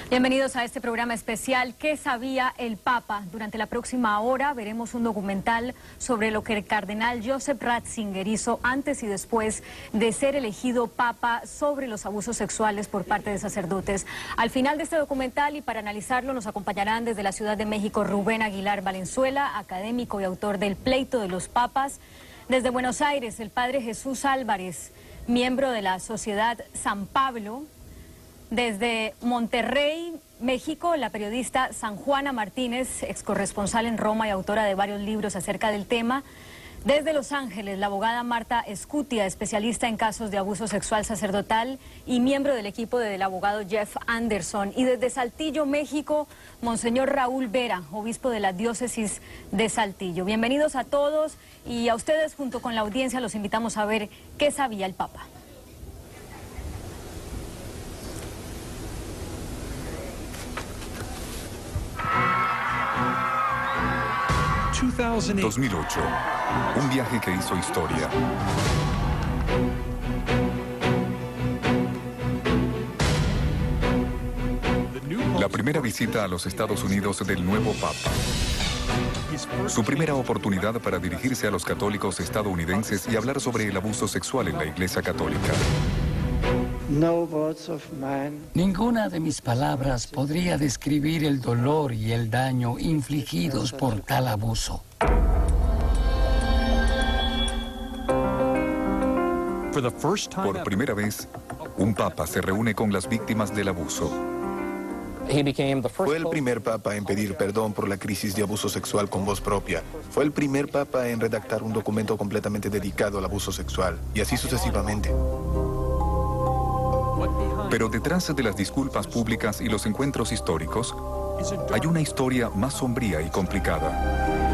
Bienvenidos a este programa especial ¿Qué sabía el Papa? Durante la próxima hora veremos un documental sobre lo que el cardenal Joseph Ratzinger hizo antes y después de ser elegido Papa sobre los abusos sexuales por parte de sacerdotes. Al final de este documental y para analizarlo nos acompañarán desde la Ciudad de México Rubén Aguilar Valenzuela, académico y autor del Pleito de los Papas. Desde Buenos Aires, el padre Jesús Álvarez, miembro de la Sociedad San Pablo. Desde Monterrey, México, la periodista San Juana Martínez, ex corresponsal en Roma y autora de varios libros acerca del tema. Desde Los Ángeles, la abogada Marta Escutia, especialista en casos de abuso sexual sacerdotal y miembro del equipo del abogado Jeff Anderson. Y desde Saltillo, México, Monseñor Raúl Vera, obispo de la diócesis de Saltillo. Bienvenidos a todos y a ustedes junto con la audiencia los invitamos a ver qué sabía el Papa. 2008, un viaje que hizo historia. La primera visita a los Estados Unidos del nuevo Papa. Su primera oportunidad para dirigirse a los católicos estadounidenses y hablar sobre el abuso sexual en la Iglesia Católica. Ninguna de mis palabras podría describir el dolor y el daño infligidos por tal abuso. Por primera vez, un papa se reúne con las víctimas del abuso. Fue el primer papa en pedir perdón por la crisis de abuso sexual con voz propia. Fue el primer papa en redactar un documento completamente dedicado al abuso sexual, y así sucesivamente. Pero detrás de las disculpas públicas y los encuentros históricos, hay una historia más sombría y complicada.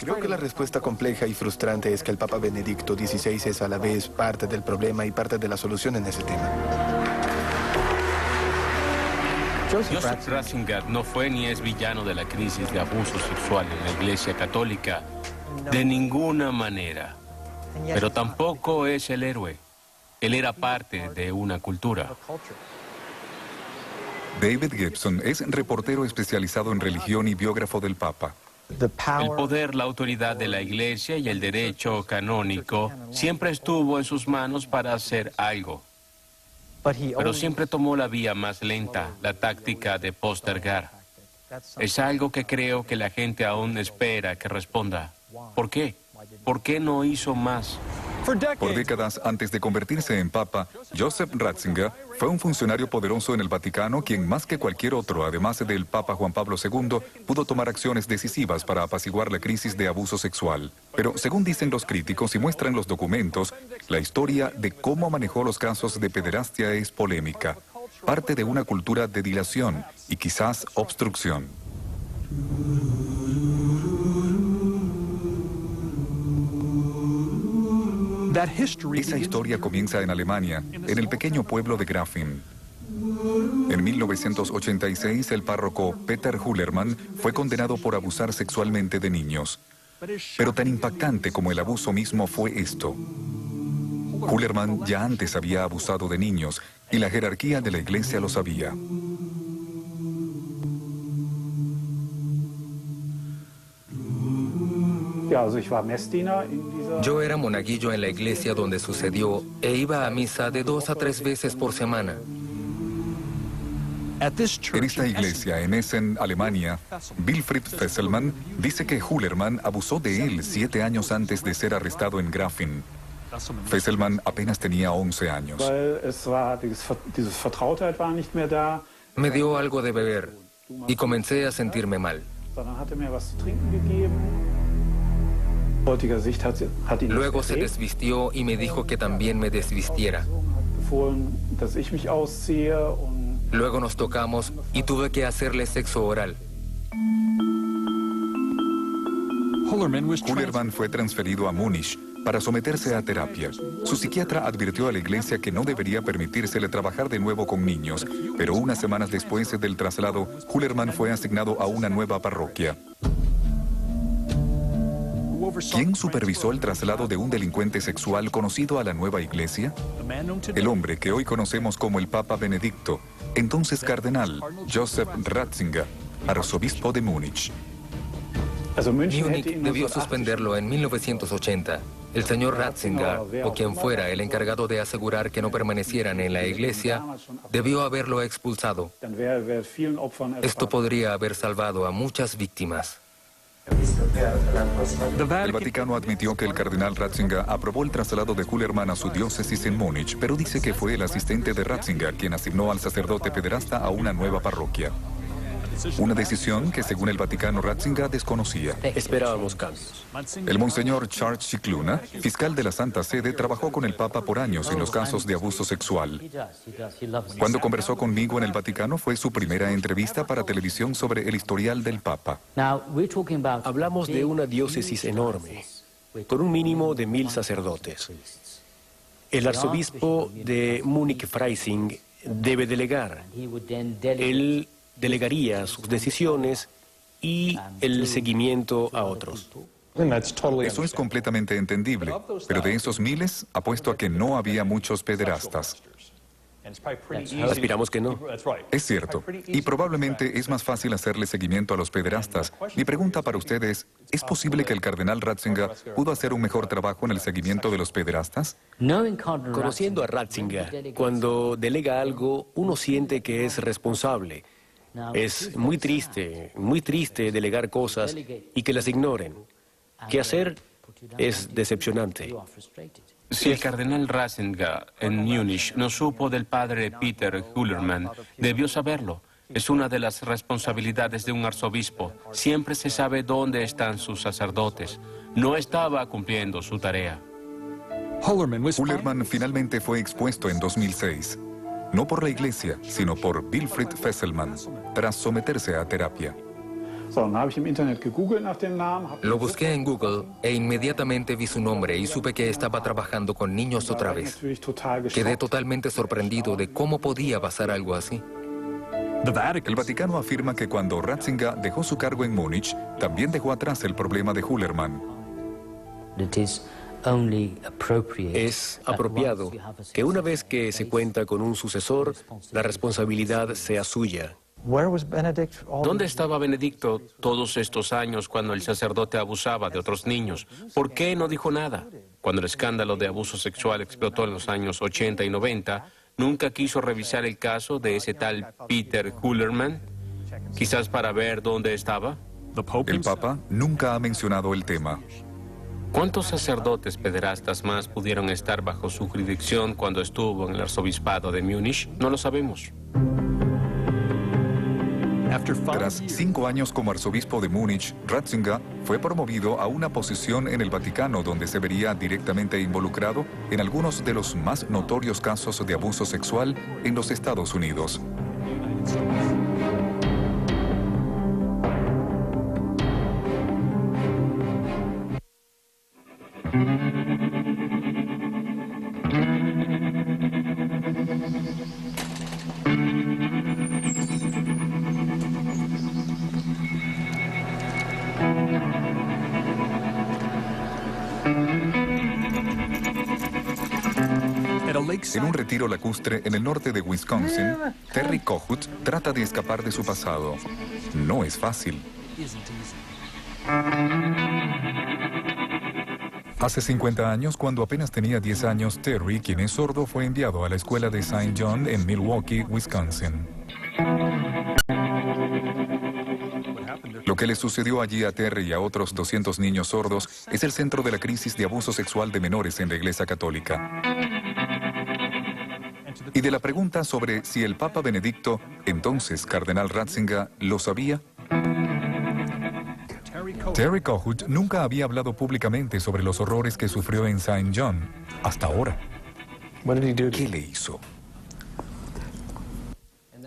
Creo que la respuesta compleja y frustrante es que el Papa Benedicto XVI es a la vez parte del problema y parte de la solución en ese tema. Joseph Ratzinger no fue ni es villano de la crisis de abuso sexual en la Iglesia Católica, de ninguna manera. Pero tampoco es el héroe. Él era parte de una cultura. David Gibson es reportero especializado en religión y biógrafo del Papa. El poder, la autoridad de la Iglesia y el derecho canónico siempre estuvo en sus manos para hacer algo. Pero siempre tomó la vía más lenta, la táctica de postergar. Es algo que creo que la gente aún espera que responda. ¿Por qué? ¿Por qué no hizo más? Por décadas antes de convertirse en Papa, Joseph Ratzinger fue un funcionario poderoso en el Vaticano quien más que cualquier otro, además del Papa Juan Pablo II, pudo tomar acciones decisivas para apaciguar la crisis de abuso sexual. Pero según dicen los críticos y muestran los documentos, la historia de cómo manejó los casos de pederastia es polémica, parte de una cultura de dilación y quizás obstrucción. Esa historia comienza en Alemania, en el pequeño pueblo de Grafing. En 1986, el párroco Peter Hullermann fue condenado por abusar sexualmente de niños. Pero tan impactante como el abuso mismo fue esto. Hullermann ya antes había abusado de niños y la jerarquía de la iglesia lo sabía. Yo era monaguillo en la iglesia donde sucedió e iba a misa de 2 a 3 veces por semana. En esta iglesia, en Essen, Alemania, Wilfried Fesselmann dice que Hullermann abusó de él 7 años antes de ser arrestado en Grafing. Fesselmann apenas tenía 11 años. Me dio algo de beber y comencé a sentirme mal. Luego se desvistió y me dijo que también me desvistiera. Luego nos tocamos y tuve que hacerle sexo oral. Hullermann fue transferido a Múnich, para someterse a terapia. Su psiquiatra advirtió a la iglesia que no debería permitírsele trabajar de nuevo con niños, pero unas semanas después del traslado, Hullerman fue asignado a una nueva parroquia. ¿Quién supervisó el traslado de un delincuente sexual conocido a la nueva iglesia? El hombre que hoy conocemos como el Papa Benedicto, entonces cardenal Joseph Ratzinger, arzobispo de Múnich. Múnich debió suspenderlo en 1980. El señor Ratzinger, o quien fuera el encargado de asegurar que no permanecieran en la iglesia, debió haberlo expulsado. Esto podría haber salvado a muchas víctimas. El Vaticano admitió que el cardenal Ratzinger aprobó el traslado de Hullerman a su diócesis en Múnich, pero dice que fue el asistente de Ratzinger quien asignó al sacerdote pederasta a una nueva parroquia. Una decisión que, según el Vaticano, Ratzinger desconocía. Esperábamos cambios. El monseñor Charles Scicluna, fiscal de la Santa Sede, trabajó con el Papa por años en los casos de abuso sexual. Cuando conversó conmigo en el Vaticano, fue su primera entrevista para televisión sobre el historial del Papa. Hablamos de una diócesis enorme, con un mínimo de 1000 sacerdotes. El arzobispo de Múnich-Freising debe delegar. Él delegaría sus decisiones y el seguimiento a otros. Eso es completamente entendible, pero de esos miles, apuesto a que no había muchos pederastas. Aspiramos que no. Es cierto, y probablemente es más fácil hacerle seguimiento a los pederastas. Mi pregunta para ustedes, ¿es posible que el cardenal Ratzinger pudo hacer un mejor trabajo en el seguimiento de los pederastas? Conociendo a Ratzinger, cuando delega algo, uno siente que es responsable. Es muy triste delegar cosas y que las ignoren. ¿Qué hacer? Es decepcionante. Si el cardenal Ratzinger en Múnich no supo del padre Peter Hullerman, debió saberlo. Es una de las responsabilidades de un arzobispo. Siempre se sabe dónde están sus sacerdotes. No estaba cumpliendo su tarea. Hullerman finalmente fue expuesto en 2006. No por la iglesia, sino por Wilfried Fesselmann, tras someterse a terapia. Lo busqué en Google e inmediatamente vi su nombre y supe que estaba trabajando con niños otra vez. Quedé totalmente sorprendido de cómo podía pasar algo así. El Vaticano afirma que cuando Ratzinger dejó su cargo en Múnich, también dejó atrás el problema de Hullerman. Es apropiado que una vez que se cuenta con un sucesor, la responsabilidad sea suya. ¿Dónde estaba Benedicto todos estos años cuando el sacerdote abusaba de otros niños? ¿Por qué no dijo nada? Cuando el escándalo de abuso sexual explotó en los años 80 y 90, ¿nunca quiso revisar el caso de ese tal Peter Hullerman? Quizás para ver dónde estaba. El Papa nunca ha mencionado el tema. ¿Cuántos sacerdotes pederastas más pudieron estar bajo su jurisdicción cuando estuvo en el arzobispado de Múnich? No lo sabemos. Tras 5 años como arzobispo de Múnich, Ratzinger fue promovido a una posición en el Vaticano donde se vería directamente involucrado en algunos de los más notorios casos de abuso sexual en los Estados Unidos. En un retiro lacustre en el norte de Wisconsin, Terry Kohut trata de escapar de su pasado. No es fácil. Hace 50 años, cuando apenas tenía 10 años, Terry, quien es sordo, fue enviado a la escuela de St. John en Milwaukee, Wisconsin. Lo que le sucedió allí a Terry y a otros 200 niños sordos es el centro de la crisis de abuso sexual de menores en la Iglesia Católica. Y de la pregunta sobre si el Papa Benedicto, entonces cardenal Ratzinger, lo sabía. Terry Kohut nunca había hablado públicamente sobre los horrores que sufrió en St. John, hasta ahora. ¿Qué le hizo?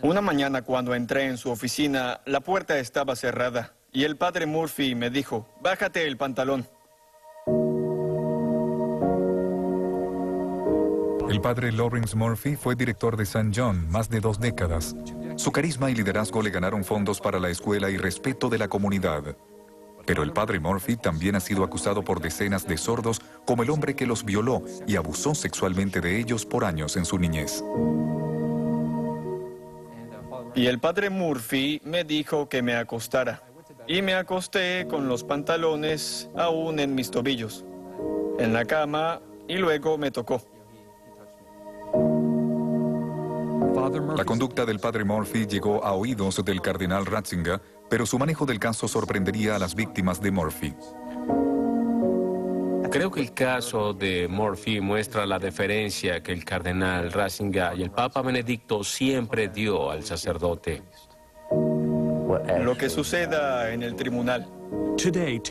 Una mañana cuando entré en su oficina, la puerta estaba cerrada y el padre Murphy me dijo, bájate el pantalón. El padre Lawrence Murphy fue director de St. John más de 2 décadas. Su carisma y liderazgo le ganaron fondos para la escuela y respeto de la comunidad. Pero el padre Murphy también ha sido acusado por decenas de sordos como el hombre que los violó y abusó sexualmente de ellos por años en su niñez. Y el padre Murphy me dijo que me acostara. Y me acosté con los pantalones aún en mis tobillos, en la cama, y luego me tocó. La conducta del padre Murphy llegó a oídos del cardenal Ratzinger, pero su manejo del caso sorprendería a las víctimas de Murphy. Creo que el caso de Murphy muestra la deferencia que el cardenal Ratzinger y el Papa Benedicto siempre dio al sacerdote. Lo que suceda en el tribunal.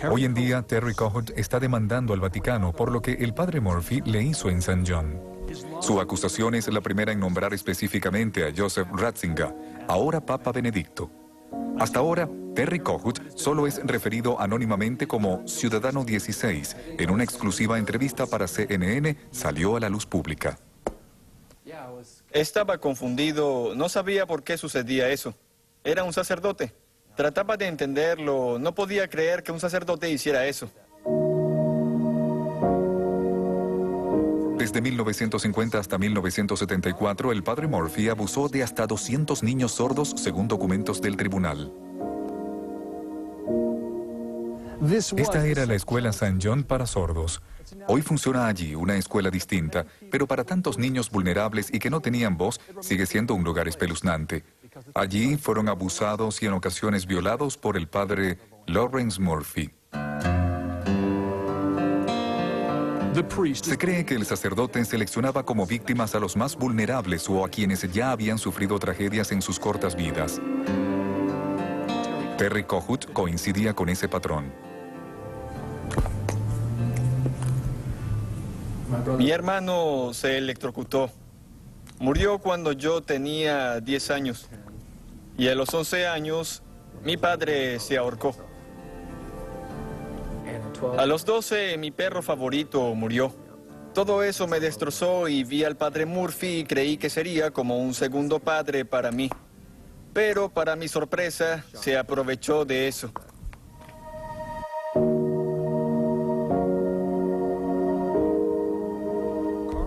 Hoy en día, Terry Kohut está demandando al Vaticano por lo que el padre Murphy le hizo en St. John. Su acusación es la primera en nombrar específicamente a Joseph Ratzinger, ahora Papa Benedicto. Hasta ahora, Terry Kohut solo es referido anónimamente como Ciudadano 16. En una exclusiva entrevista para CNN salió a la luz pública. Estaba confundido, no sabía por qué sucedía eso. Era un sacerdote. Trataba de entenderlo, no podía creer que un sacerdote hiciera eso. Desde 1950 hasta 1974, el padre Murphy abusó de hasta 200 niños sordos, según documentos del tribunal. Esta era la escuela St. John para sordos. Hoy funciona allí una escuela distinta, pero para tantos niños vulnerables y que no tenían voz, sigue siendo un lugar espeluznante. Allí fueron abusados y en ocasiones violados por el padre Lawrence Murphy. Se cree que el sacerdote seleccionaba como víctimas a los más vulnerables o a quienes ya habían sufrido tragedias en sus cortas vidas. Terry Kohut coincidía con ese patrón. Mi hermano se electrocutó. Murió cuando yo tenía 10 años. Y a los 11 años, mi padre se ahorcó. A los 12, mi perro favorito murió. Todo eso me destrozó y vi al padre Murphy y creí que sería como un segundo padre para mí. Pero para mi sorpresa, se aprovechó de eso.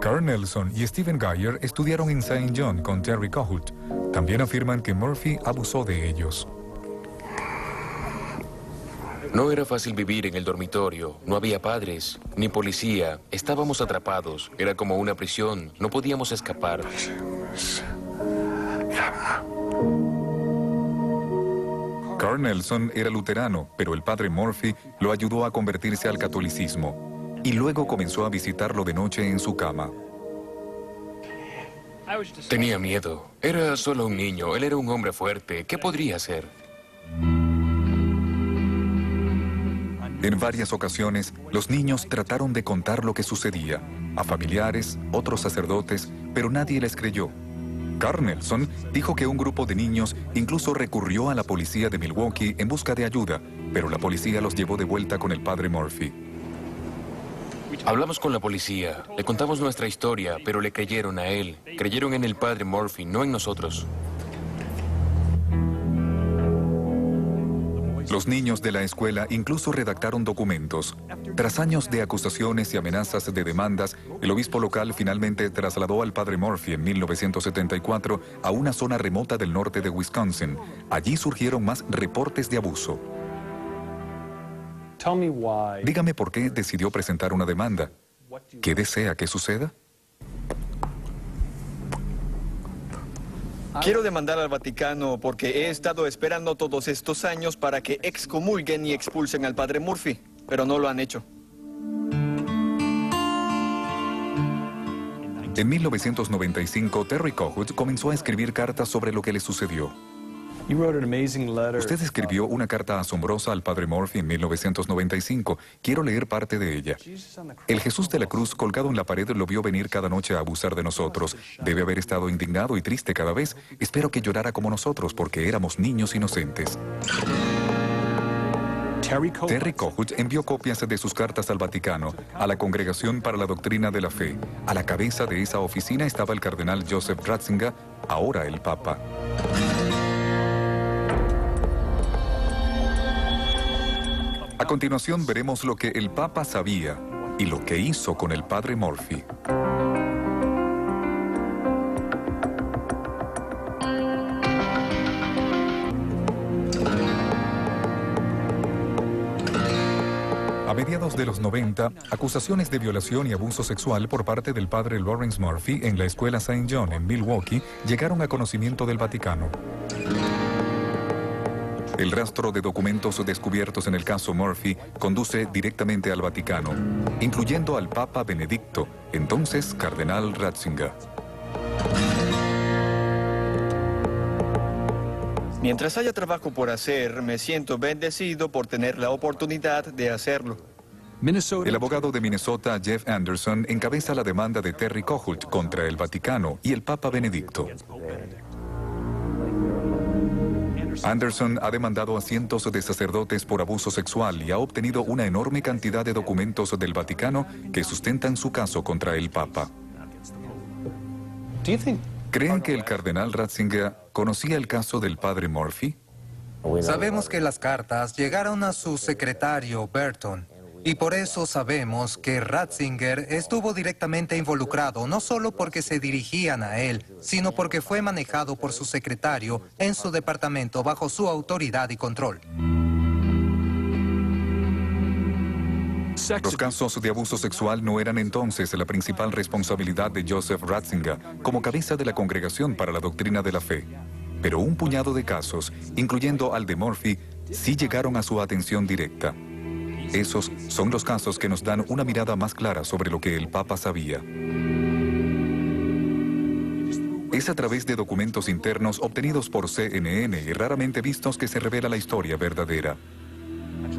Carl Nelson y Stephen Geyer estudiaron en St. John con Terry Kohut. También afirman que Murphy abusó de ellos. No era fácil vivir en el dormitorio. No había padres, ni policía. Estábamos atrapados. Era como una prisión. No podíamos escapar. Carl Nelson era luterano, pero el padre Murphy lo ayudó a convertirse al catolicismo. Y luego comenzó a visitarlo de noche en su cama. Tenía miedo. Era solo un niño. Él era un hombre fuerte. ¿Qué podría hacer? En varias ocasiones, los niños trataron de contar lo que sucedía a familiares, otros sacerdotes, pero nadie les creyó. Carl Nelson dijo que un grupo de niños incluso recurrió a la policía de Milwaukee en busca de ayuda, pero la policía los llevó de vuelta con el padre Murphy. Hablamos con la policía, le contamos nuestra historia, pero le creyeron a él. Creyeron en el padre Murphy, no en nosotros. Los niños de la escuela incluso redactaron documentos. Tras años de acusaciones y amenazas de demandas, el obispo local finalmente trasladó al padre Murphy en 1974 a una zona remota del norte de Wisconsin. Allí surgieron más reportes de abuso. Dígame por qué decidió presentar una demanda. ¿Qué desea que suceda? Quiero demandar al Vaticano porque he estado esperando todos estos años para que excomulguen y expulsen al padre Murphy, pero no lo han hecho. En 1995, Terry Kohut comenzó a escribir cartas sobre lo que le sucedió. Usted escribió una carta asombrosa al padre Murphy en 1995. Quiero leer parte de ella. El Jesús de la cruz colgado en la pared lo vio venir cada noche a abusar de nosotros. Debe haber estado indignado y triste cada vez. Espero que llorara como nosotros porque éramos niños inocentes. Terry Kochut envió copias de sus cartas al Vaticano, a la Congregación para la Doctrina de la Fe. A la cabeza de esa oficina estaba el cardenal Joseph Ratzinger, ahora el Papa. A continuación veremos lo que el Papa sabía y lo que hizo con el padre Murphy. A mediados de los 90, acusaciones de violación y abuso sexual por parte del padre Lawrence Murphy en la escuela St. John en Milwaukee llegaron a conocimiento del Vaticano. El rastro de documentos descubiertos en el caso Murphy conduce directamente al Vaticano, incluyendo al Papa Benedicto, entonces cardenal Ratzinger. Mientras haya trabajo por hacer, me siento bendecido por tener la oportunidad de hacerlo. El abogado de Minnesota, Jeff Anderson, encabeza la demanda de Terry Kochut contra el Vaticano y el Papa Benedicto. Anderson ha demandado a cientos de sacerdotes por abuso sexual y ha obtenido una enorme cantidad de documentos del Vaticano que sustentan su caso contra el Papa. ¿Creen que el cardenal Ratzinger conocía el caso del padre Murphy? Sabemos que las cartas llegaron a su secretario, Burton, y por eso sabemos que Ratzinger estuvo directamente involucrado, no solo porque se dirigían a él, sino porque fue manejado por su secretario en su departamento bajo su autoridad y control. Los casos de abuso sexual no eran entonces la principal responsabilidad de Joseph Ratzinger como cabeza de la Congregación para la Doctrina de la Fe. Pero un puñado de casos, incluyendo al de Murphy, sí llegaron a su atención directa. Esos son los casos que nos dan una mirada más clara sobre lo que el Papa sabía. Es a través de documentos internos obtenidos por CNN y raramente vistos que se revela la historia verdadera.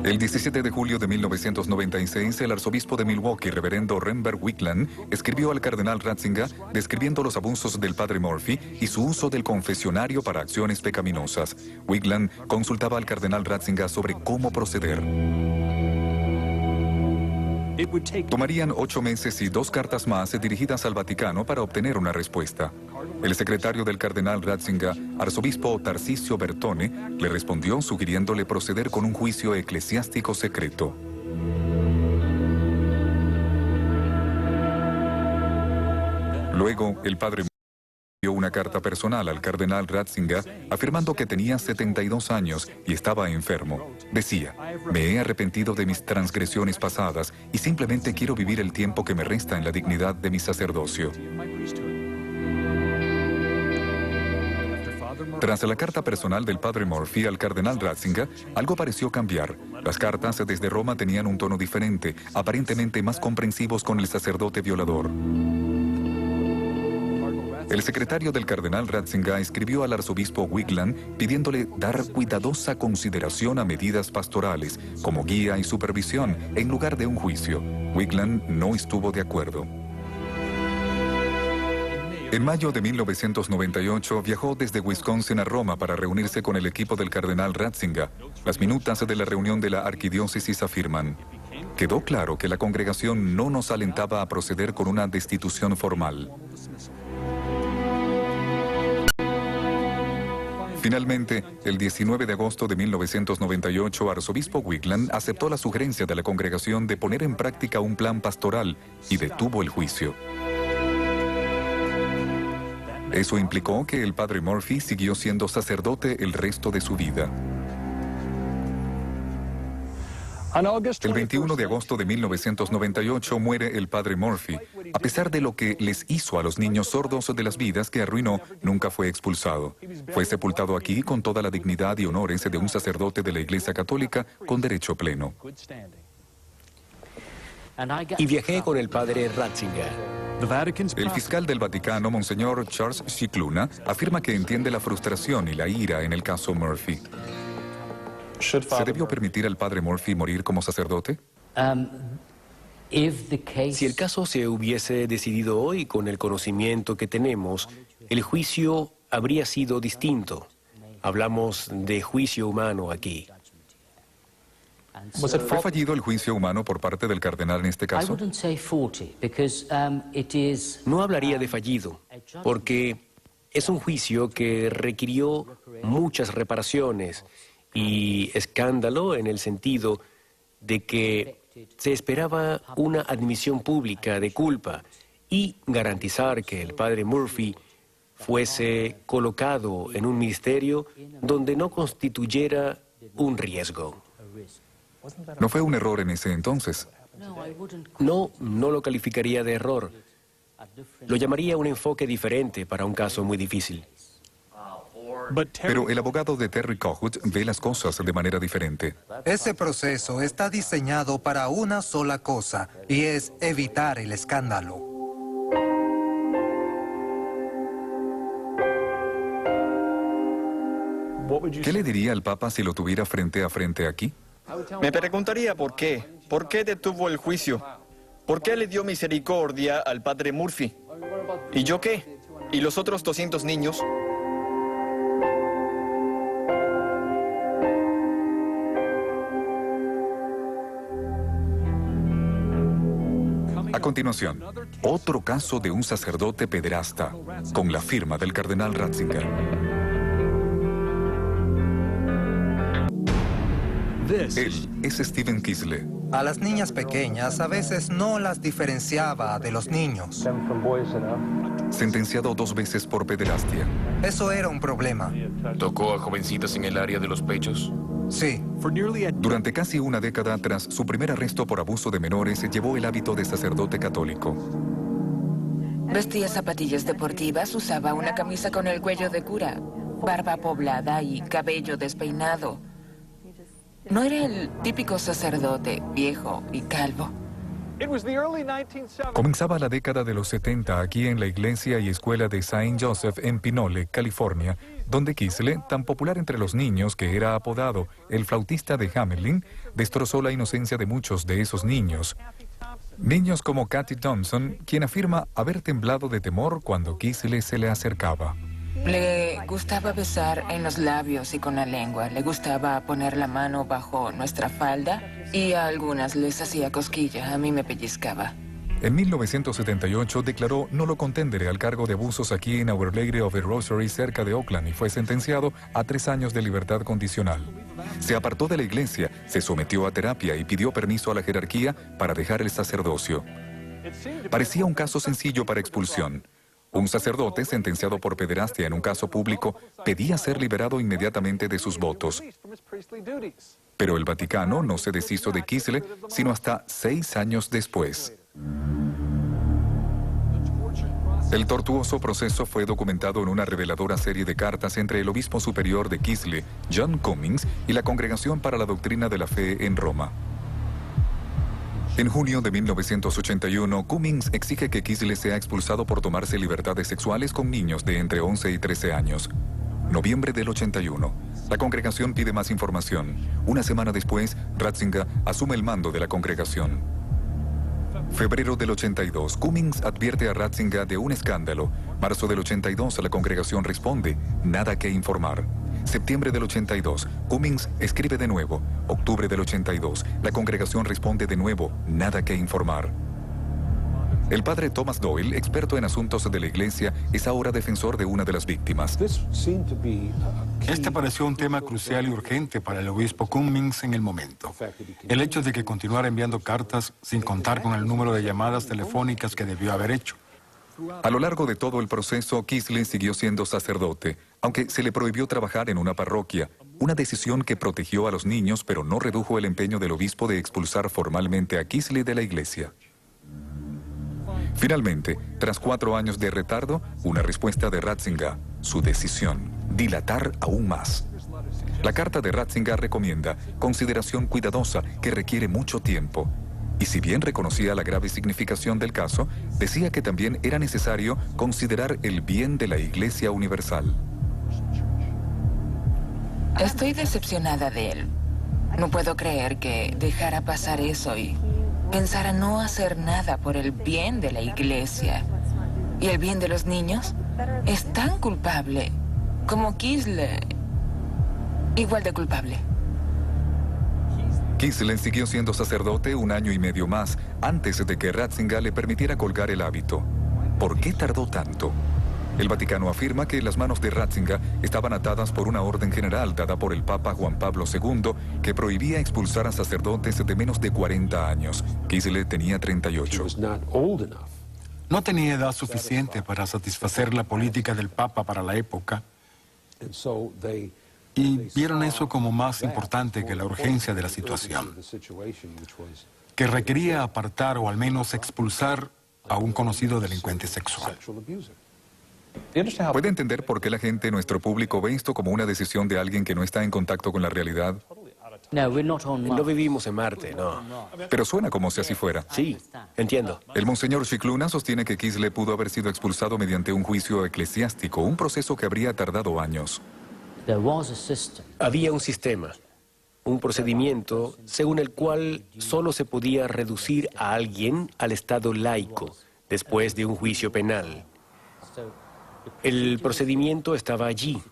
El 17 de julio de 1996, el arzobispo de Milwaukee, reverendo Renberg Wigland, escribió al cardenal Ratzinger describiendo los abusos del padre Murphy y su uso del confesionario para acciones pecaminosas. Wigland consultaba al cardenal Ratzinger sobre cómo proceder. Tomarían 8 meses y 2 cartas más dirigidas al Vaticano para obtener una respuesta. El secretario del cardenal Ratzinger, arzobispo Tarcisio Bertone, le respondió sugiriéndole proceder con un juicio eclesiástico secreto. Luego, el padre envió una carta personal al cardenal Ratzinger afirmando que tenía 72 años y estaba enfermo. Decía: "Me he arrepentido de mis transgresiones pasadas y simplemente quiero vivir el tiempo que me resta en la dignidad de mi sacerdocio". Tras la carta personal del padre Murphy al cardenal Ratzinger, algo pareció cambiar. Las cartas desde Roma tenían un tono diferente, aparentemente más comprensivos con el sacerdote violador. El secretario del cardenal Ratzinger escribió al arzobispo Wigland pidiéndole dar cuidadosa consideración a medidas pastorales, como guía y supervisión, en lugar de un juicio. Wigland no estuvo de acuerdo. En mayo de 1998 viajó desde Wisconsin a Roma para reunirse con el equipo del cardenal Ratzinger. Las minutas de la reunión de la arquidiócesis afirman: "Quedó claro que la congregación no nos alentaba a proceder con una destitución formal". Finalmente, el 19 de agosto de 1998, arzobispo Wigland aceptó la sugerencia de la congregación de poner en práctica un plan pastoral y detuvo el juicio. Eso implicó que el padre Murphy siguió siendo sacerdote el resto de su vida. El 21 de agosto de 1998 muere el padre Murphy. A pesar de lo que les hizo a los niños sordos de las vidas que arruinó, nunca fue expulsado. Fue sepultado aquí con toda la dignidad y honores de un sacerdote de la Iglesia Católica con derecho pleno. Y viajé con el padre Ratzinger. El fiscal del Vaticano, Monseñor Charles Scicluna, afirma que entiende la frustración y la ira en el caso Murphy. ¿Se debió permitir al padre Murphy morir como sacerdote? Si el caso se hubiese decidido hoy con el conocimiento que tenemos, el juicio habría sido distinto. Hablamos de juicio humano aquí. ¿Fue fallido el juicio humano por parte del cardenal en este caso? No hablaría de fallido, porque es un juicio que requirió muchas reparaciones y escándalo en el sentido de que se esperaba una admisión pública de culpa y garantizar que el padre Murphy fuese colocado en un ministerio donde no constituyera un riesgo. ¿No fue un error en ese entonces? No lo calificaría de error. Lo llamaría un enfoque diferente para un caso muy difícil. Pero el abogado de Terry Kohut ve las cosas de manera diferente. Ese proceso está diseñado para una sola cosa, y es evitar el escándalo. ¿Qué le diría al Papa si lo tuviera frente a frente aquí? Me preguntaría por qué. ¿Por qué detuvo el juicio? ¿Por qué le dio misericordia al padre Murphy? ¿Y yo qué? ¿Y los otros 200 niños? A continuación, otro caso de un sacerdote pederasta, con la firma del cardenal Ratzinger. Él es Stephen Kisle. A las niñas pequeñas a veces no las diferenciaba de los niños. Sentenciado 2 veces por pederastia. Eso era un problema. ¿Tocó a jovencitas en el área de los pechos? Sí. Durante casi una década tras su primer arresto por abuso de menores, llevó el hábito de sacerdote católico. Vestía zapatillas deportivas, usaba una camisa con el cuello de cura, barba poblada y cabello despeinado. No era el típico sacerdote viejo y calvo. Comenzaba la década de los 70 aquí en la iglesia y escuela de Saint Joseph en Pinole, California, donde Kisle, tan popular entre los niños que era apodado el flautista de Hamelin, destrozó la inocencia de muchos de esos niños. Niños como Kathy Thompson, quien afirma haber temblado de temor cuando Kisle se le acercaba. Le gustaba besar en los labios y con la lengua. Le gustaba poner la mano bajo nuestra falda y a algunas les hacía cosquilla. A mí me pellizcaba. En 1978 declaró nulo contendere al cargo de abusos aquí en Our Lady of the Rosary cerca de Oakland y fue sentenciado a 3 años de libertad condicional. Se apartó de la iglesia, se sometió a terapia y pidió permiso a la jerarquía para dejar el sacerdocio. Parecía un caso sencillo para expulsión. Un sacerdote sentenciado por pederastia en un caso público pedía ser liberado inmediatamente de sus votos. Pero el Vaticano no se deshizo de Kisle sino hasta 6 años después. El tortuoso proceso fue documentado en una reveladora serie de cartas entre el obispo superior de Kisle, John Cummings, y la Congregación para la Doctrina de la Fe en Roma. En junio de 1981, Cummings exige que Kisle sea expulsado por tomarse libertades sexuales con niños de entre 11 y 13 años. Noviembre del 81. La congregación pide más información. Una semana después, Ratzinger asume el mando de la congregación. Febrero del 82. Cummings advierte a Ratzinger de un escándalo. Marzo del 82. La congregación responde: nada que informar. Septiembre del 82. Cummings escribe de nuevo. Octubre del 82. La congregación responde de nuevo: nada que informar. El padre Thomas Doyle, experto en asuntos de la iglesia, es ahora defensor de una de las víctimas. Este pareció un tema crucial y urgente para el obispo Cummings en el momento. El hecho de que continuara enviando cartas sin contar con el número de llamadas telefónicas que debió haber hecho. A lo largo de todo el proceso, Kisle siguió siendo sacerdote, aunque se le prohibió trabajar en una parroquia, una decisión que protegió a los niños, pero no redujo el empeño del obispo de expulsar formalmente a Kisle de la iglesia. Finalmente, tras 4 años de retardo, una respuesta de Ratzinger, su decisión: dilatar aún más. La carta de Ratzinger recomienda consideración cuidadosa que requiere mucho tiempo. Y si bien reconocía la grave significación del caso, decía que también era necesario considerar el bien de la Iglesia Universal. Estoy decepcionada de él. No puedo creer que dejara pasar eso y pensara no hacer nada por el bien de la Iglesia. ¿Y el bien de los niños? Es tan culpable como Kisle. Igual de culpable. Kisle siguió siendo sacerdote 1 año y medio más antes de que Ratzinger le permitiera colgar el hábito. ¿Por qué tardó tanto? El Vaticano afirma que las manos de Ratzinger estaban atadas por una orden general dada por el Papa Juan Pablo II que prohibía expulsar a sacerdotes de menos de 40 años. Kisle tenía 38. No tenía edad suficiente para satisfacer la política del Papa para la época y vieron eso como más importante que la urgencia de la situación, que requería apartar o al menos expulsar a un conocido delincuente sexual. ¿Puede entender por qué la gente, nuestro público, ve esto como una decisión de alguien que no está en contacto con la realidad? No vivimos en Marte, no. Pero suena como si así fuera. Sí, entiendo. El monseñor Scicluna sostiene que Kisle pudo haber sido expulsado mediante un juicio eclesiástico, un proceso que habría tardado años. Había un sistema, un procedimiento según el cual solo se podía reducir a alguien al estado laico después de un juicio penal. El procedimiento estaba allí.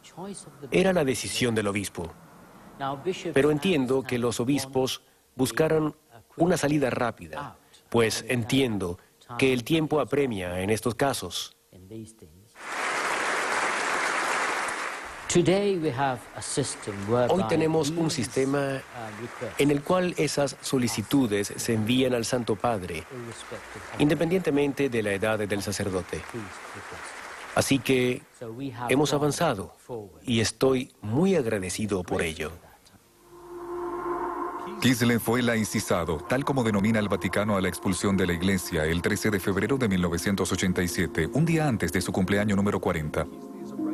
Era la decisión del obispo. Pero entiendo que los obispos buscaron una salida rápida, pues entiendo que el tiempo apremia en estos casos. Hoy tenemos un sistema en el cual esas solicitudes se envían al Santo Padre, independientemente de la edad del sacerdote. Así que hemos avanzado y estoy muy agradecido por ello. Kisle fue laicizado, tal como denomina el Vaticano a la expulsión de la Iglesia, el 13 de febrero de 1987, un día antes de su cumpleaños número 40.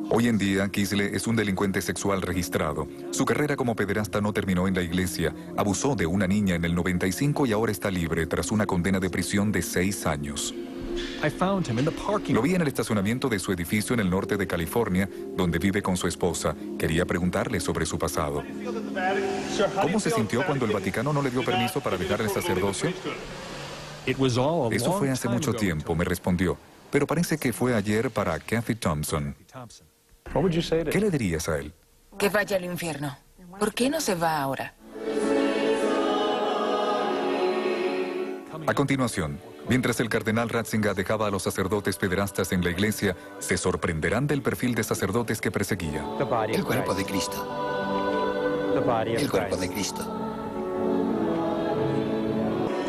Hoy en día, Kisle es un delincuente sexual registrado. Su carrera como pederasta no terminó en la Iglesia. Abusó de una niña en el 95 y ahora está libre tras una condena de prisión de 6 años. Lo vi en el estacionamiento de su edificio en el norte de California, donde vive con su esposa. Quería preguntarle sobre su pasado. ¿Cómo se sintió cuando el Vaticano no le dio permiso para dejar el sacerdocio? Eso fue hace mucho tiempo, me respondió. Pero parece que fue ayer para Kathy Thompson. ¿Qué le dirías a él? Que vaya al infierno. ¿Por qué no se va ahora? A continuación, mientras el cardenal Ratzinger dejaba a los sacerdotes pederastas en la iglesia, se sorprenderán del perfil de sacerdotes que perseguía. El cuerpo de Cristo. El cuerpo de Cristo.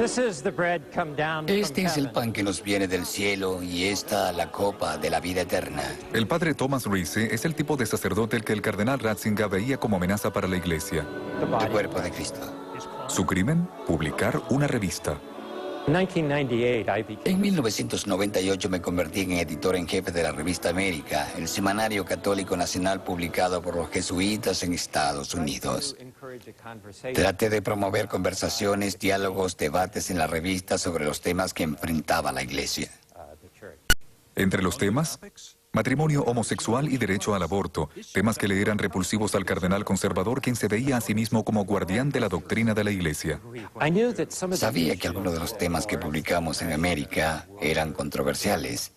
Este es el pan que nos viene del cielo y esta la copa de la vida eterna. El padre Thomas Reese es el tipo de sacerdote el que el cardenal Ratzinger veía como amenaza para la iglesia. El cuerpo de Cristo. Su crimen, publicar una revista. En 1998 me convertí en editor en jefe de la revista América, el semanario católico nacional publicado por los jesuitas en Estados Unidos. Traté de promover conversaciones, diálogos, debates en la revista sobre los temas que enfrentaba la iglesia. Entre los temas, matrimonio homosexual y derecho al aborto, temas que le eran repulsivos al cardenal conservador, quien se veía a sí mismo como guardián de la doctrina de la iglesia. Sabía que algunos de los temas que publicamos en América eran controversiales,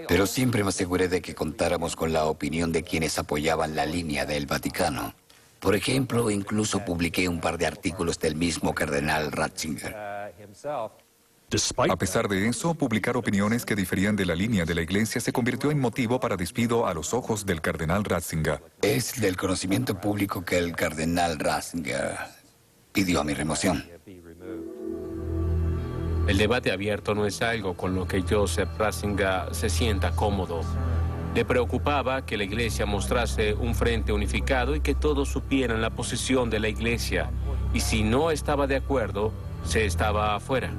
pero siempre me aseguré de que contáramos con la opinión de quienes apoyaban la línea del Vaticano. Por ejemplo, incluso publiqué un par de artículos del mismo cardenal Ratzinger. A pesar de eso, publicar opiniones que diferían de la línea de la iglesia se convirtió en motivo para despido a los ojos del cardenal Ratzinger. Es del conocimiento público que el cardenal Ratzinger pidió mi remoción. El debate abierto no es algo con lo que Joseph Ratzinger se sienta cómodo. Le preocupaba que la iglesia mostrase un frente unificado y que todos supieran la posición de la iglesia. Y si no estaba de acuerdo, se estaba afuera.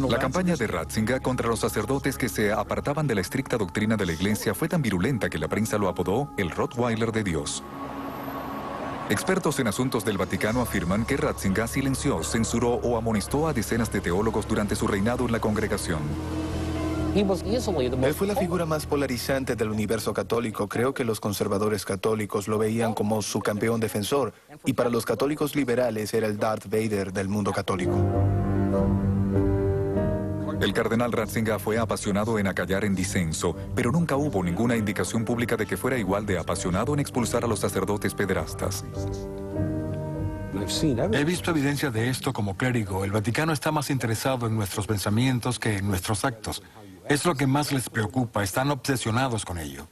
La campaña de Ratzinger contra los sacerdotes que se apartaban de la estricta doctrina de la iglesia fue tan virulenta que la prensa lo apodó el Rottweiler de Dios. Expertos en asuntos del Vaticano afirman que Ratzinger silenció, censuró o amonestó a decenas de teólogos durante su reinado en la congregación. Él fue la figura más polarizante del universo católico. Creo que los conservadores católicos lo veían como su campeón defensor, y para los católicos liberales era el Darth Vader del mundo católico. El cardenal Ratzinger fue apasionado en acallar en disenso, pero nunca hubo ninguna indicación pública de que fuera igual de apasionado en expulsar a los sacerdotes pederastas. He visto evidencia de esto como clérigo. El Vaticano está más interesado en nuestros pensamientos que en nuestros actos. Es lo que más les preocupa. Están obsesionados con ello.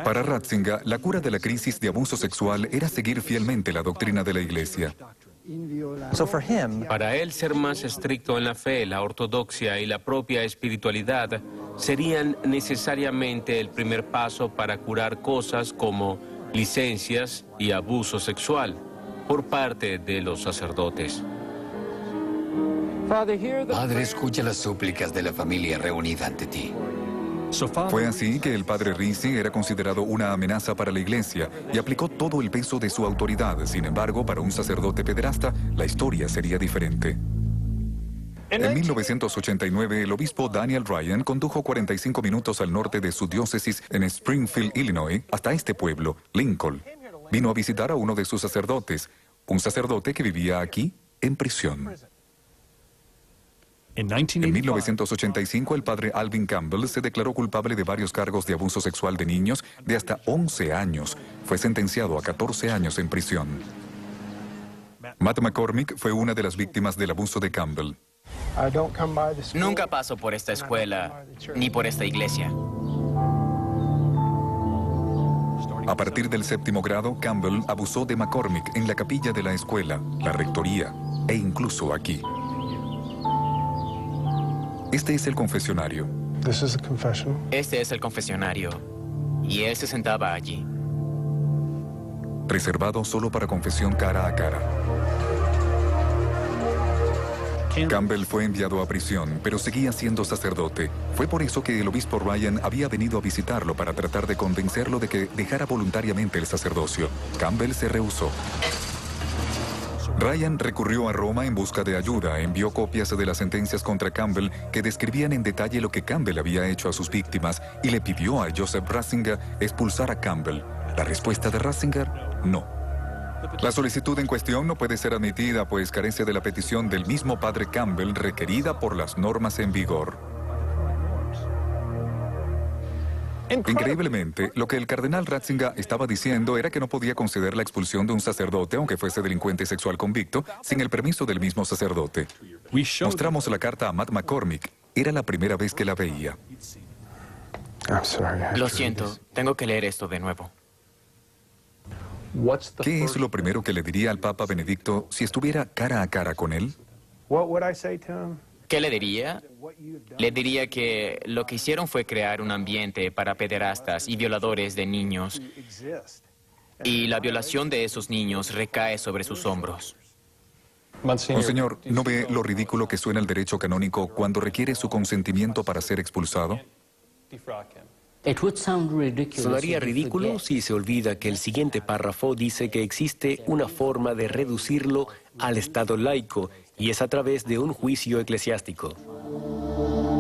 Para Ratzinger, la cura de la crisis de abuso sexual era seguir fielmente la doctrina de la Iglesia. Para él, ser más estricto en la fe, la ortodoxia y la propia espiritualidad serían necesariamente el primer paso para curar cosas como licencias y abuso sexual por parte de los sacerdotes. Padre, escucha las súplicas de la familia reunida ante ti. Fue así que el padre Rizzi era considerado una amenaza para la Iglesia y aplicó todo el peso de su autoridad. Sin embargo, para un sacerdote pederasta, la historia sería diferente. En 1989, el obispo Daniel Ryan condujo 45 minutos al norte de su diócesis en Springfield, Illinois, hasta este pueblo, Lincoln. Vino a visitar a uno de sus sacerdotes, un sacerdote que vivía aquí en prisión. En 1985, el padre Alvin Campbell se declaró culpable de varios cargos de abuso sexual de niños de hasta 11 años. Fue sentenciado a 14 años en prisión. Matt McCormick fue una de las víctimas del abuso de Campbell. Nunca paso por esta escuela, ni por esta iglesia. A partir del 7º grado, Campbell abusó de McCormick en la capilla de la escuela, la rectoría e incluso aquí. Este es el confesionario. Este es el confesionario. Y él se sentaba allí. Reservado solo para confesión cara a cara. Campbell fue enviado a prisión, pero seguía siendo sacerdote. Fue por eso que el obispo Ryan había venido a visitarlo para tratar de convencerlo de que dejara voluntariamente el sacerdocio. Campbell se rehusó. Ryan recurrió a Roma en busca de ayuda, envió copias de las sentencias contra Campbell que describían en detalle lo que Campbell había hecho a sus víctimas y le pidió a Joseph Ratzinger expulsar a Campbell. La respuesta de Ratzinger, no. La solicitud en cuestión no puede ser admitida pues carece de la petición del mismo padre Campbell requerida por las normas en vigor. Increíblemente, lo que el cardenal Ratzinger estaba diciendo era que no podía conceder la expulsión de un sacerdote, aunque fuese delincuente sexual convicto, sin el permiso del mismo sacerdote. Mostramos la carta a Matt McCormick. Era la primera vez que la veía. Lo siento, tengo que leer esto de nuevo. ¿Qué es lo primero que le diría al Papa Benedicto si estuviera cara a cara con él? ¿Qué le diría? Le diría que lo que hicieron fue crear un ambiente para pederastas y violadores de niños. Y la violación de esos niños recae sobre sus hombros. Monseñor, ¿no ve lo ridículo que suena el derecho canónico cuando requiere su consentimiento para ser expulsado? Sonaría ridículo si se olvida que el siguiente párrafo dice que existe una forma de reducirlo al estado laico y es a través de un juicio eclesiástico.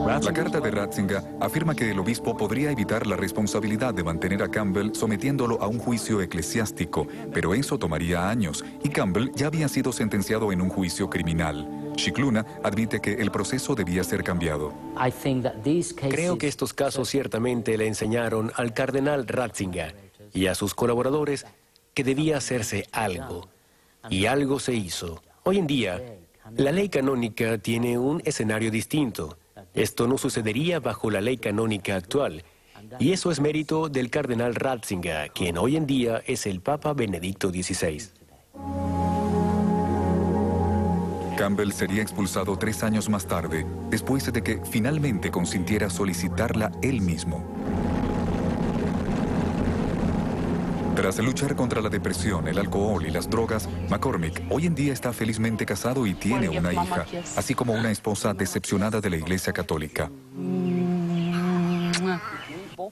La carta de Ratzinger afirma que el obispo podría evitar la responsabilidad de mantener a Campbell sometiéndolo a un juicio eclesiástico, pero eso tomaría años, y Campbell ya había sido sentenciado en un juicio criminal. Scicluna admite que el proceso debía ser cambiado. Creo que estos casos ciertamente le enseñaron al cardenal Ratzinger y a sus colaboradores que debía hacerse algo, y algo se hizo. Hoy en día, la ley canónica tiene un escenario distinto. Esto no sucedería bajo la ley canónica actual, y eso es mérito del cardenal Ratzinger, quien hoy en día es el Papa Benedicto XVI. Campbell sería expulsado 3 años más tarde, después de que finalmente consintiera solicitarla él mismo. Tras luchar contra la depresión, el alcohol y las drogas, McCormick hoy en día está felizmente casado y tiene una hija, así como una esposa decepcionada de la Iglesia Católica.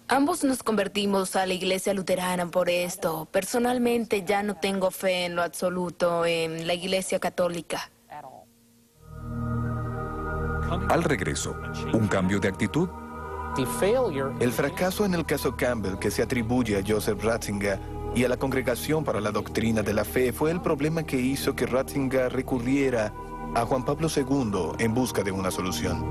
Ambos nos convertimos a la Iglesia Luterana por esto. Personalmente ya no tengo fe en lo absoluto en la Iglesia Católica. Al regreso, ¿un cambio de actitud? El fracaso en el caso Campbell, que se atribuye a Joseph Ratzinger y a la Congregación para la Doctrina de la Fe, fue el problema que hizo que Ratzinger recurriera a Juan Pablo II en busca de una solución.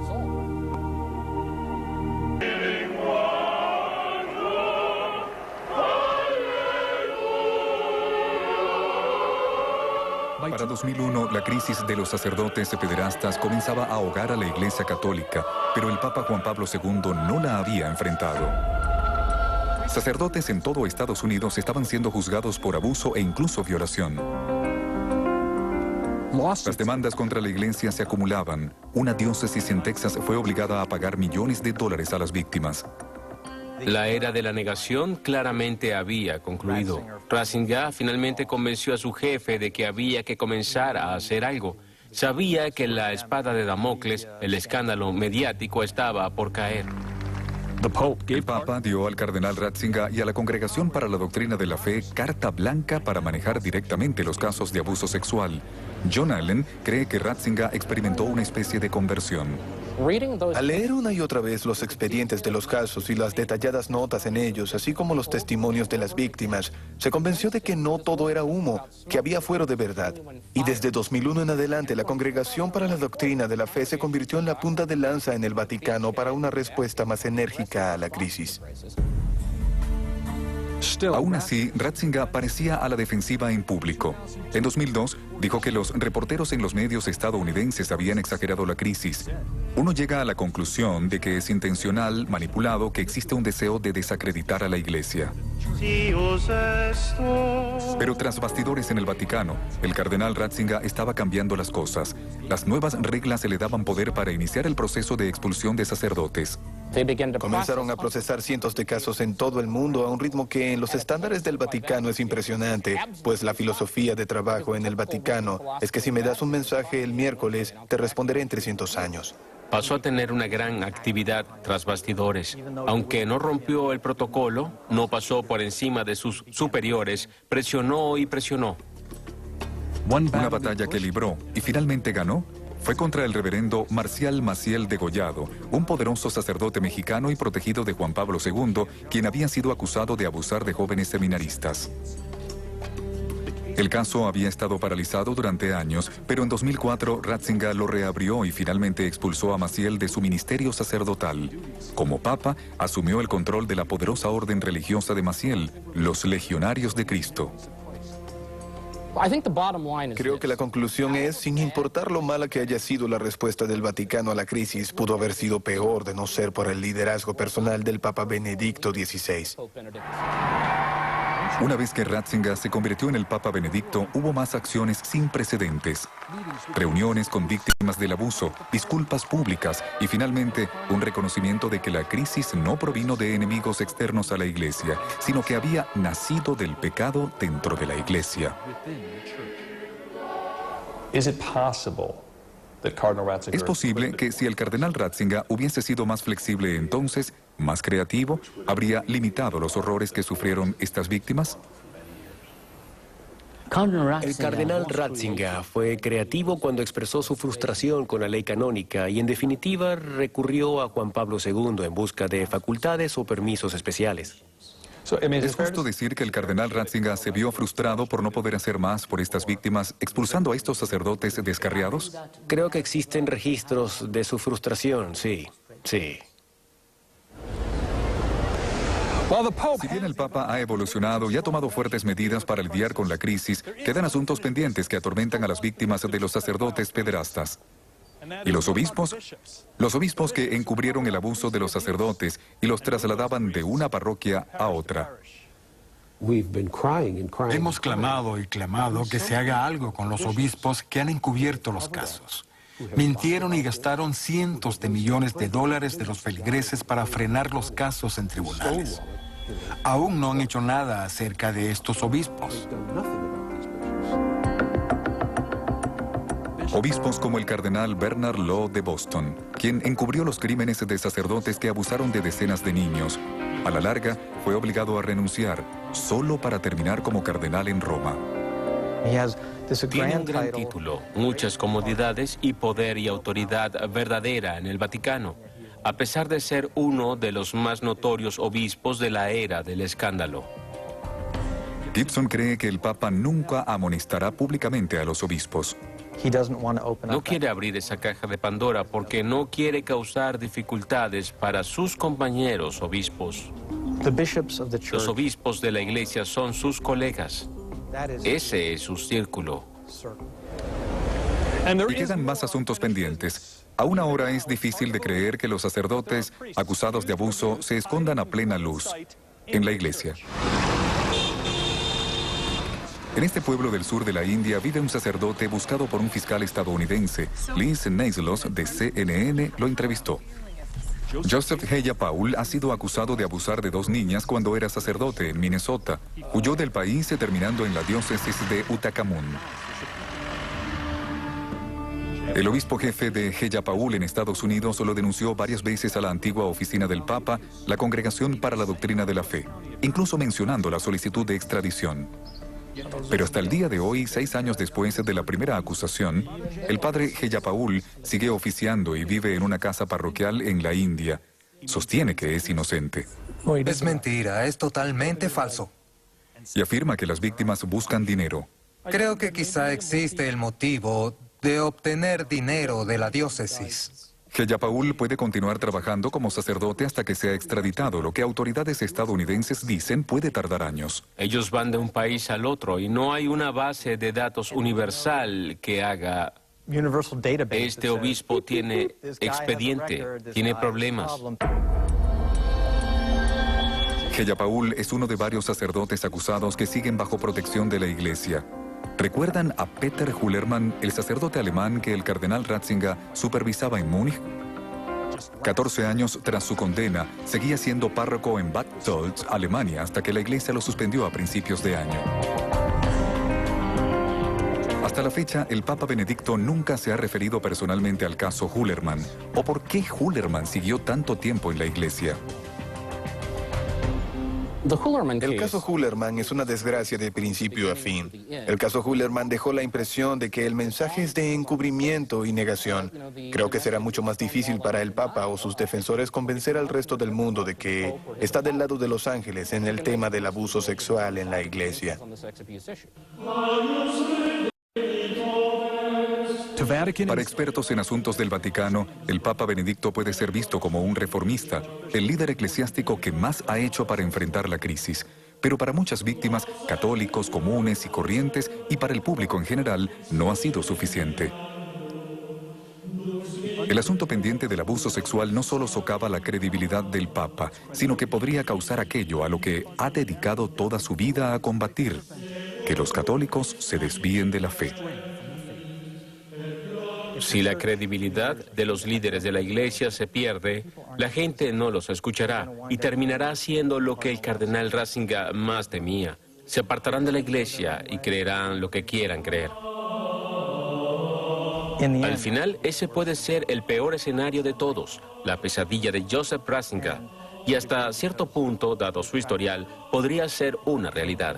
Para 2001, la crisis de los sacerdotes pederastas comenzaba a ahogar a la Iglesia Católica, pero el Papa Juan Pablo II no la había enfrentado. Sacerdotes en todo Estados Unidos estaban siendo juzgados por abuso e incluso violación. Las demandas contra la Iglesia se acumulaban. Una diócesis en Texas fue obligada a pagar millones de dólares a las víctimas. La era de la negación claramente había concluido. Ratzinger finalmente convenció a su jefe de que había que comenzar a hacer algo. Sabía que la espada de Damocles, el escándalo mediático, estaba por caer. El Papa dio al cardenal Ratzinger y a la Congregación para la Doctrina de la Fe carta blanca para manejar directamente los casos de abuso sexual. John Allen cree que Ratzinger experimentó una especie de conversión. Al leer una y otra vez los expedientes de los casos y las detalladas notas en ellos, así como los testimonios de las víctimas, se convenció de que no todo era humo, que había fuero de verdad. Y desde 2001 en adelante, la Congregación para la Doctrina de la Fe se convirtió en la punta de lanza en el Vaticano para una respuesta más enérgica a la crisis. Aún así, Ratzinger parecía a la defensiva en público. En 2002, dijo que los reporteros en los medios estadounidenses habían exagerado la crisis. Uno llega a la conclusión de que es intencional, manipulado, que existe un deseo de desacreditar a la Iglesia. Pero tras bastidores en el Vaticano, el cardenal Ratzinger estaba cambiando las cosas. Las nuevas reglas se le daban poder para iniciar el proceso de expulsión de sacerdotes. Comenzaron a procesar cientos de casos en todo el mundo a un ritmo que en los estándares del Vaticano es impresionante, pues la filosofía de trabajo en el Vaticano es que si me das un mensaje el miércoles, te responderé en 300 años. Pasó a tener una gran actividad tras bastidores. Aunque no rompió el protocolo, no pasó por encima de sus superiores, presionó y presionó. Una batalla que libró y finalmente ganó fue contra el reverendo Marcial Maciel Degollado, un poderoso sacerdote mexicano y protegido de Juan Pablo II, quien había sido acusado de abusar de jóvenes seminaristas. El caso había estado paralizado durante años, pero en 2004 Ratzinger lo reabrió y finalmente expulsó a Maciel de su ministerio sacerdotal. Como papa, asumió el control de la poderosa orden religiosa de Maciel, los Legionarios de Cristo. Creo que la conclusión es, sin importar lo mala que haya sido la respuesta del Vaticano a la crisis, pudo haber sido peor de no ser por el liderazgo personal del Papa Benedicto XVI. Una vez que Ratzinger se convirtió en el Papa Benedicto, hubo más acciones sin precedentes. Reuniones con víctimas del abuso, disculpas públicas y finalmente un reconocimiento de que la crisis no provino de enemigos externos a la Iglesia, sino que había nacido del pecado dentro de la Iglesia. ¿Es posible que si el cardenal Ratzinger hubiese sido más flexible entonces, más creativo, habría limitado los horrores que sufrieron estas víctimas? El cardenal Ratzinger fue creativo cuando expresó su frustración con la ley canónica y en definitiva recurrió a Juan Pablo II en busca de facultades o permisos especiales. ¿Es justo decir que el cardenal Ratzinger se vio frustrado por no poder hacer más por estas víctimas, expulsando a estos sacerdotes descarriados? Creo que existen registros de su frustración, sí. Si bien el Papa ha evolucionado y ha tomado fuertes medidas para lidiar con la crisis, quedan asuntos pendientes que atormentan a las víctimas de los sacerdotes pederastas. ¿Y los obispos? Los obispos que encubrieron el abuso de los sacerdotes y los trasladaban de una parroquia a otra. Hemos clamado y clamado que se haga algo con los obispos que han encubierto los casos. Mintieron y gastaron cientos de millones de dólares de los feligreses para frenar los casos en tribunales. Aún no han hecho nada acerca de estos obispos. Obispos como el cardenal Bernard Law de Boston, quien encubrió los crímenes de sacerdotes que abusaron de decenas de niños. A la larga, fue obligado a renunciar, solo para terminar como cardenal en Roma. Tiene un gran título, muchas comodidades y poder y autoridad verdadera en el Vaticano, a pesar de ser uno de los más notorios obispos de la era del escándalo. Gibson cree que el Papa nunca amonestará públicamente a los obispos. No quiere abrir esa caja de Pandora porque no quiere causar dificultades para sus compañeros obispos. Los obispos de la Iglesia son sus colegas. Ese es su círculo. Y quedan más asuntos pendientes. Aún ahora es difícil de creer que los sacerdotes acusados de abuso se escondan a plena luz en la iglesia. En este pueblo del sur de la India vive un sacerdote buscado por un fiscal estadounidense. Liz Neislos, de CNN, lo entrevistó. Joseph Heya Paul ha sido acusado de abusar de 2 niñas cuando era sacerdote en Minnesota. Huyó del país terminando en la diócesis de Uttarakhand. El obispo jefe de Heya Paul en Estados Unidos lo denunció varias veces a la antigua oficina del Papa, la Congregación para la Doctrina de la Fe, incluso mencionando la solicitud de extradición. Pero hasta el día de hoy, 6 años después de la primera acusación, el padre Heya Paul sigue oficiando y vive en una casa parroquial en la India. Sostiene que es inocente. Es mentira, es totalmente falso. Y afirma que las víctimas buscan dinero. Creo que quizá existe el motivo de obtener dinero de la diócesis. Heya Paul puede continuar trabajando como sacerdote hasta que sea extraditado, lo que autoridades estadounidenses dicen puede tardar años. Ellos van de un país al otro y no hay una base de datos universal que haga... Este obispo tiene expediente, tiene problemas. Heya Paul es uno de varios sacerdotes acusados que siguen bajo protección de la iglesia. ¿Recuerdan a Peter Hullermann, el sacerdote alemán que el cardenal Ratzinger supervisaba en Múnich? 14 años tras su condena, seguía siendo párroco en Bad Tölz, Alemania, hasta que la iglesia lo suspendió a principios de año. Hasta la fecha, el Papa Benedicto nunca se ha referido personalmente al caso Hullermann, o por qué Hullermann siguió tanto tiempo en la iglesia. El caso Hullermann es una desgracia de principio a fin. El caso Hullermann dejó la impresión de que el mensaje es de encubrimiento y negación. Creo que será mucho más difícil para el Papa o sus defensores convencer al resto del mundo de que está del lado de los ángeles en el tema del abuso sexual en la iglesia. Para expertos en asuntos del Vaticano, el Papa Benedicto puede ser visto como un reformista, el líder eclesiástico que más ha hecho para enfrentar la crisis. Pero para muchas víctimas, católicos, comunes y corrientes, y para el público en general, no ha sido suficiente. El asunto pendiente del abuso sexual no solo socava la credibilidad del Papa, sino que podría causar aquello a lo que ha dedicado toda su vida a combatir, que los católicos se desvíen de la fe. Si la credibilidad de los líderes de la iglesia se pierde, la gente no los escuchará y terminará haciendo lo que el cardenal Ratzinger más temía. Se apartarán de la iglesia y creerán lo que quieran creer. Al final, ese puede ser el peor escenario de todos, la pesadilla de Joseph Ratzinger, y hasta cierto punto, dado su historial, podría ser una realidad.